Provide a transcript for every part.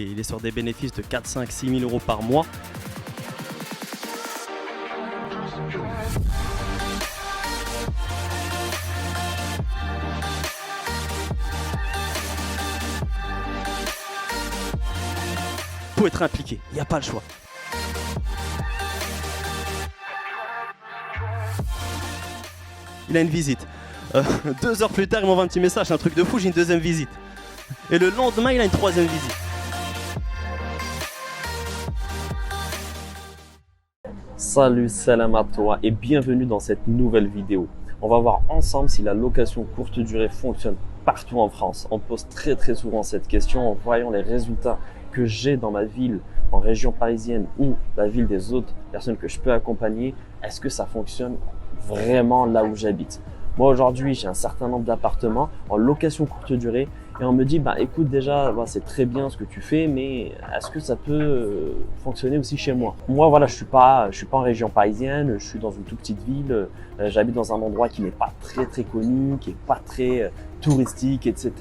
il est sur des bénéfices de 4, 5, 6 000 euros par mois. Il faut être impliqué, il n'y a pas le choix. Il a une visite. 2 heures plus tard, il m'envoie un petit message, c'est un truc de fou, j'ai une deuxième visite. Et le lendemain, il a une troisième visite. Salut, salam à toi et bienvenue dans cette nouvelle vidéo. On va voir ensemble si la location courte durée fonctionne partout en France. On pose très souvent cette question en voyant les résultats que j'ai dans ma ville, en région parisienne ou la ville des autres personnes que je peux accompagner. Est-ce que ça fonctionne vraiment là où j'habite? Moi aujourd'hui, j'ai un certain nombre d'appartements en location courte durée et on me dit écoute déjà c'est très bien ce que tu fais, mais est-ce que ça peut fonctionner aussi chez moi? Moi voilà, je suis pas en région parisienne, je suis dans une toute petite ville, j'habite dans un endroit qui n'est pas très connu, qui est pas très touristique, etc.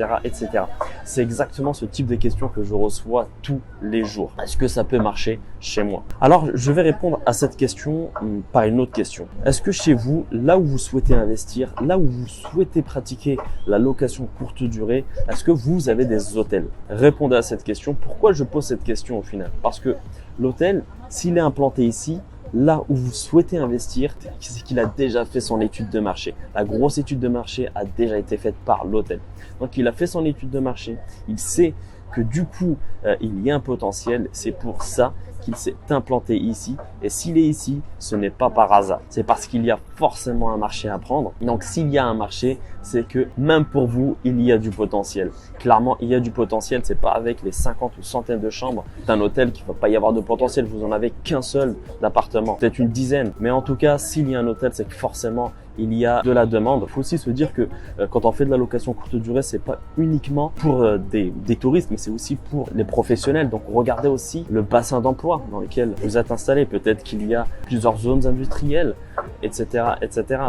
C'est exactement ce type de questions que je reçois tous les jours. Est-ce que ça peut marcher chez moi? Alors je vais répondre à cette question par une autre question. Est-ce que chez vous, là où vous souhaitez investir, là où vous souhaitez pratiquer la location courte durée, est-ce que vous avez des hôtels? Répondez à cette question. Pourquoi je pose cette question au final? Parce que l'hôtel, s'il est implanté ici, là où vous souhaitez investir, c'est qu'il a déjà fait son étude de marché. La grosse étude de marché a déjà été faite par l'hôtel. Donc il a fait son étude de marché, il sait que du coup il y a un potentiel, c'est pour ça qu'il s'est implanté ici. Et s'il est ici, ce n'est pas par hasard, c'est parce qu'il y a forcément un marché à prendre. Donc s'il y a un marché, c'est que même pour vous, il y a du potentiel. Clairement, il y a du potentiel. C'est pas avec les 50 ou centaines de chambres d'un hôtel qu'il ne va pas y avoir de potentiel. Vous en avez qu'un seul d'appartement, peut-être une dizaine. Mais en tout cas, s'il y a un hôtel, c'est que forcément il y a de la demande. Il faut aussi se dire que quand on fait de la location courte durée, c'est pas uniquement pour des touristes, mais c'est aussi pour les professionnels. Donc regardez aussi le bassin d'emploi dans lequel vous êtes installé. Peut-être qu'il y a plusieurs zones industrielles, etc.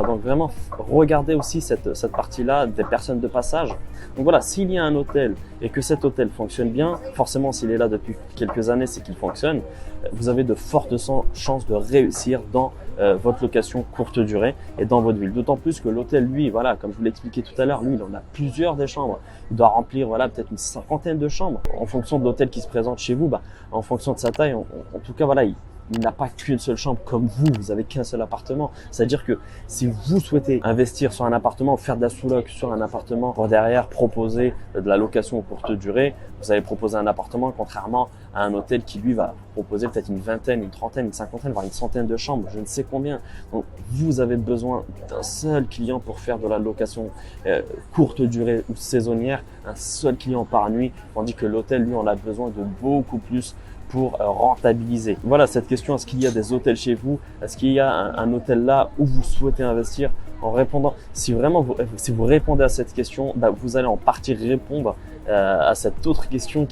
Donc vraiment, regardez aussi cette partie-là des personnes de passage. Donc voilà, s'il y a un hôtel et que cet hôtel fonctionne bien, forcément s'il est là depuis quelques années, c'est qu'il fonctionne. Vous avez de fortes chances de réussir dans votre location courte durée et dans votre ville. D'autant plus que l'hôtel, lui, voilà, comme je vous l'ai expliqué tout à l'heure, lui, il en a plusieurs des chambres. Il doit remplir, voilà, peut-être une cinquantaine de chambres en fonction de l'hôtel qui se présente chez vous. En fonction de sa taille, en tout cas, voilà, il n'a pas qu'une seule chambre comme vous avez qu'un seul appartement. C'est-à-dire que si vous souhaitez investir sur un appartement, faire de la sous-loc sur un appartement pour derrière proposer de la location courte durée, vous allez proposer un appartement contrairement à un hôtel qui lui va proposer peut-être une vingtaine, une trentaine, une cinquantaine, voire une centaine de chambres, je ne sais combien. Donc vous avez besoin d'un seul client pour faire de la location courte durée ou saisonnière, un seul client par nuit, tandis que l'hôtel, lui, on a besoin de beaucoup plus pour rentabiliser. Voilà cette question, est-ce qu'il y a des hôtels chez vous? Est-ce qu'il y a un hôtel là où vous souhaitez investir? En répondant, si vous répondez à cette question, vous allez en partie répondre à cette autre question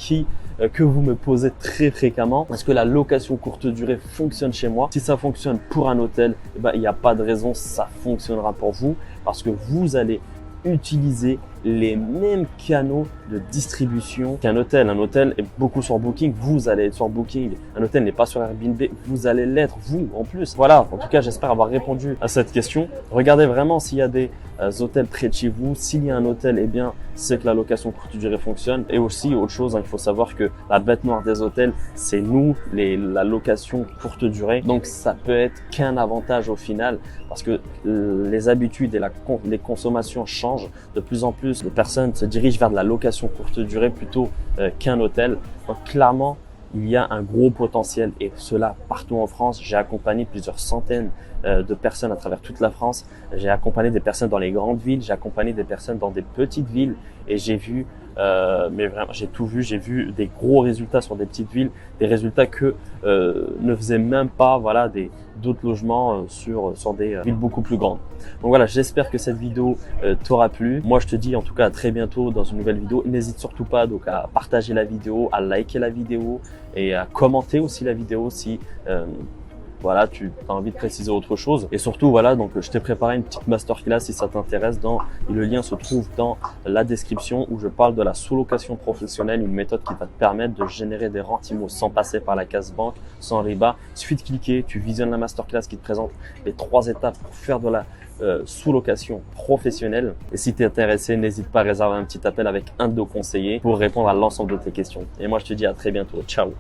que vous me posez très fréquemment. Est-ce que la location courte durée fonctionne chez moi? Si ça fonctionne pour un hôtel, il n'y a pas de raison, ça fonctionnera pour vous parce que vous allez utiliser les mêmes canaux de distribution qu'un hôtel. Un hôtel est beaucoup sur Booking, vous allez être sur Booking. Un hôtel n'est pas sur Airbnb, vous allez l'être vous en plus. Voilà, en tout cas j'espère avoir répondu à cette question. Regardez vraiment s'il y a des hôtels près de chez vous. S'il y a un hôtel, eh bien c'est que la location courte durée fonctionne. Et aussi autre chose, il faut savoir que la bête noire des hôtels, c'est nous, la location courte durée. Donc ça peut être qu'un avantage au final parce que les habitudes et les consommations changent. De plus en plus de personnes se dirigent vers de la location courte durée plutôt qu'un hôtel. Donc clairement, il y a un gros potentiel et cela partout en France. J'ai accompagné plusieurs centaines de personnes à travers toute la France. J'ai accompagné des personnes dans les grandes villes, j'ai accompagné des personnes dans des petites villes et j'ai vu, mais vraiment j'ai tout vu, j'ai vu des gros résultats sur des petites villes, des résultats que ne faisaient même pas d'autres logements sur des villes beaucoup plus grandes. Donc voilà, j'espère que cette vidéo t'aura plu. Moi je te dis en tout cas à très bientôt dans une nouvelle vidéo. N'hésite surtout pas donc à partager la vidéo, à liker la vidéo et à commenter aussi la vidéo si voilà, tu as envie de préciser autre chose. Et surtout, voilà, donc je t'ai préparé une petite masterclass si ça t'intéresse. Le lien se trouve dans la description où je parle de la sous-location professionnelle, une méthode qui va te permettre de générer des rentimos sans passer par la case banque, sans riba. Il suffit de cliquer, tu visionnes la masterclass qui te présente les 3 étapes pour faire de la sous-location professionnelle. Et si tu es intéressé, n'hésite pas à réserver un petit appel avec un de nos conseillers pour répondre à l'ensemble de tes questions. Et moi, je te dis à très bientôt. Ciao!